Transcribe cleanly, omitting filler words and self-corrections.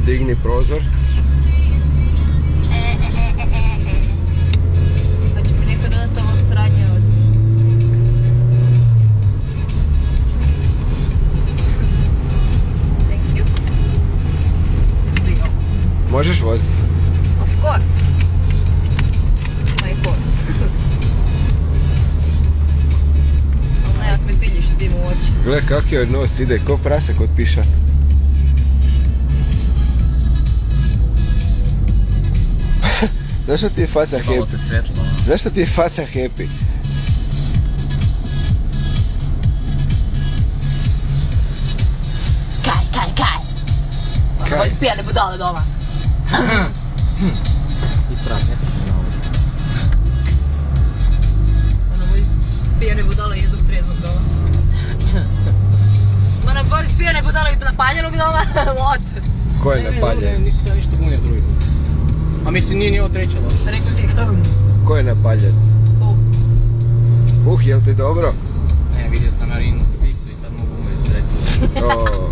digni prozor. Pa će mi neko dodati ovo sranje od... Thank you. Možeš voziti? Of course. My course. Ali ne, ako mi piljiš s tim u oči. Gle kak je nos ide, ko prase kod piša. Zašto ti je faca Malo te happy? svetlo. Zašto ti je faca happy? Kaj? Kaj? Ovo ispijane budale doma. I prav, neka se navodi. Ono, moji pijane budale jedu prijeznog doma. Moram bolj pijane budale i napaljenog doma. What? Ko je napaljen? Nisu ja ništa bunio drugi. A mislim nije ni ovo treće loše. Rekao ti Ko je napaljen? Jel ti dobro? Ne, vidio sam Marinu Sisu i sad mogu umjeti reći. O,